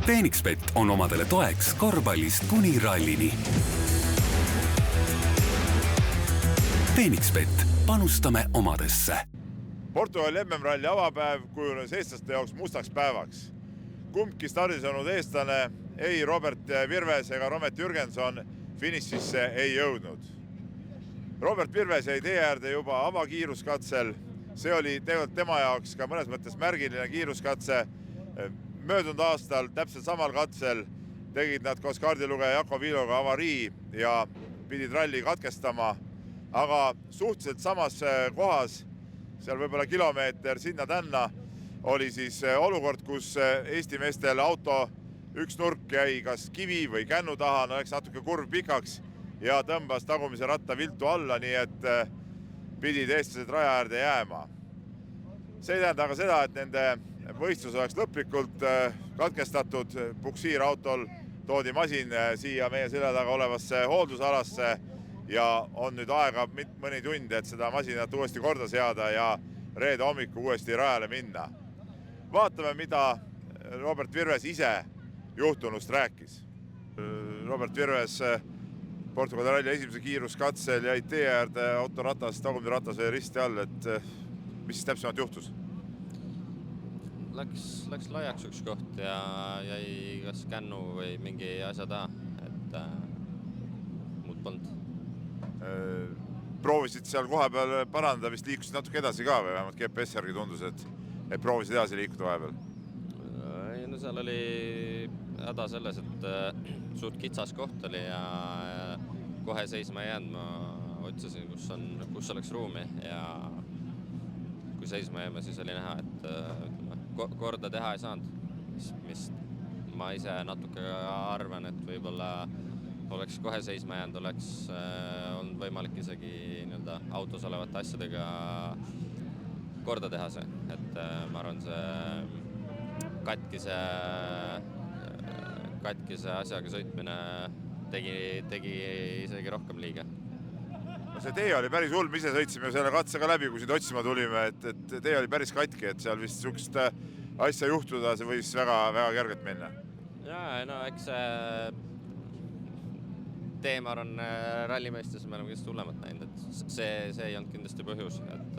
Phoenixbet on omadele toeks korvpallist kuni rallini. Phoenixbet, panustame omadesse. Portugali MM-ralli avapäev kujunes eestlaste jaoks mustaks päevaks. Kumbki stardis olnud eestlane, ei Robert Virves ega Romet Jürgenson finišisse ei jõudnud. Robert Virves jäi tee äärde juba avakiiruskatsel. See oli tegelikult tema jaoks ka mõnes mõttes märgiline kiiruskatse. Möödunud aastal täpselt samal katsel tegid nad koos kaardilugeja Jakob Viiloga avarii ja pidid ralli katkestama. Aga suhteliselt samas kohas, seal võib-olla kilomeeter sinna-tänna, oli siis olukord, kus Eesti meestel auto üks nurk jäi kas kivi või kännu taha, läks natuke kurv pikaks ja tõmbas tagumise ratta viltu alla, nii et pidid eestlased raja äärde jääma. See ei tähenda aga seda, et nende võistlus oleks lõplikult katkestatud. Puksiirautol toodi masin siia meie selja taga olevasse hooldusalasse ja on nüüd aega mõni tund, et seda masinat uuesti korda seada ja reede hommiku uuesti rajale minna. Vaatame, mida Robert Virves ise juhtunust rääkis. Robert Virves Portugali ralli esimese kiiruskatsel jäi tee äärde autoratas, tagumine ratas või risti all, et mis siis täpsemalt juhtus? Läks laiaks üks koht ja jäi kas kännu või mingi asja taha, et muud polnud. Proovisid seal koha peal parandada, vist liikusid natuke edasi ka või vähemalt GPS järgi tundus, et proovisid edasi liikuda vahepeal? No seal oli häda selles, et suht kitsas koht oli ja kohe seisma ei jäänud. Ma otsisin, kus oleks ruumi ja kui seisma jäime, siis oli näha, et korda teha ei saanud, mis ma ise natuke arvan, et võib-olla oleks kohe seisma jäänud, oleks olnud võimalik isegi autos olevate asjadega korda teha see. Et ma arvan, see katkise asjaga sõitmine tegi isegi rohkem liiga. See tee oli päris hull, me ise sõitsime selle katsega läbi, kui siit otsima tulime, et tee oli päris katki, et seal vist sukest asja juhtuda, see võis väga kergelt minna. Jaa, no eks see tee, ma arvan, rallimeestes me oleme kindlasti hullemat näinud, et see ei olnud kindlasti põhjus, et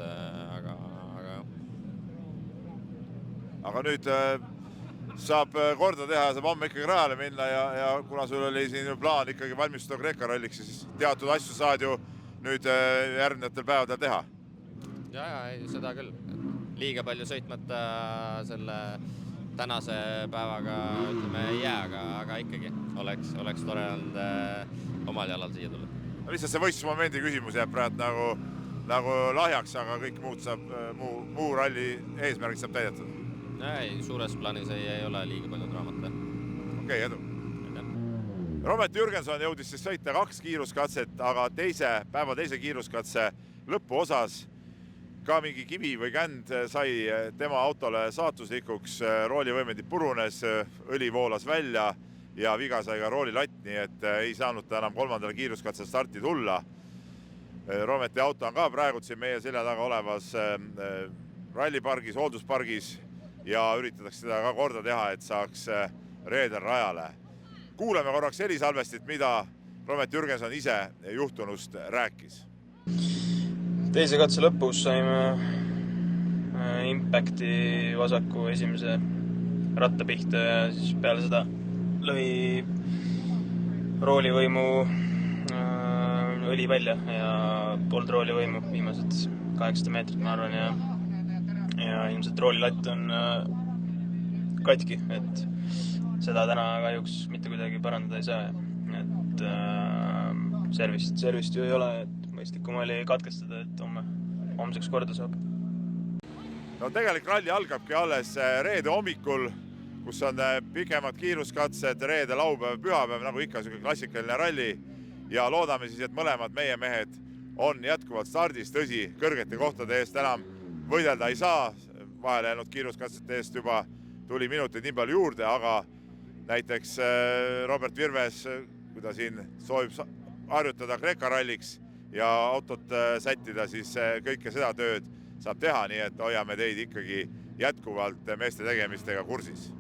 aga nüüd saab korda teha, saab homme ikkagi rajale minna ja kuna sul oli siin plaan ikkagi valmistuda Kreeka ralliks, siis teatud asju saad ju nüüd järgnevatel päevadel teha. Jaa, seda küll. Liiga palju sõitmata selle tänase päevaga ei jää, aga ikkagi oleks tore olnud omal jalal siia tulla. Lihtsalt see võistlusmomendi küsimus jääb praegu nagu lahjaks, aga kõik muu ralli eesmärgid saab täidetud. Ei, suures plaanis ei ole liiga palju draamat. Okei, edu. Romet Jürgenson jõudis siis sõita 2 kiiruskatset, aga päeva teise kiiruskatse lõpu osas ka mingi kivi või känd sai tema autole saatuslikuks, roolivõimendi purunes, õli voolas välja ja viga sai ka roolilatt, nii et ei saanud ta enam 3. kiiruskatse starti tulla. Rometi auto on ka praegu siin meie selja taga olevas rallipargis, hoolduspargis ja üritatakse seda ka korda teha, et saaks reedel rajale. Kuuleme korraks helisalvestit, mida Romet Jürgenson ise juhtunust rääkis. Teise katse lõpus saime impacti vasaku esimese ratta pihta ja siis peale seda lõi roolivõimu õli välja ja polnud roolivõimu viimased 800 meetrit, ma arvan, ja ilmselt roolilatt on katki, et seda täna kahjuks mitte kuidagi parandada ei saa, et servist ju ei ole, et mõistlikum oli katkestada, et homseks korda saab. No tegelikult ralli algabki alles reede hommikul, kus on pikemad kiiruskatsed, reede, laupäev, pühapäev, nagu ikka klassikaline ralli ja loodame siis, et mõlemad meie mehed on jätkuvalt stardis, tõsi, kõrgete kohtade eest enam võidelda ei saa, vahele jäänud kiiruskatsete eest juba tuli minuteid nii palju juurde, aga näiteks Robert Virves, kui ta siin soovib harjutada Kreeka ralliks ja autot sättida, siis kõike seda tööd saab teha, nii et hoiame teid ikkagi jätkuvalt meeste tegemistega kursis.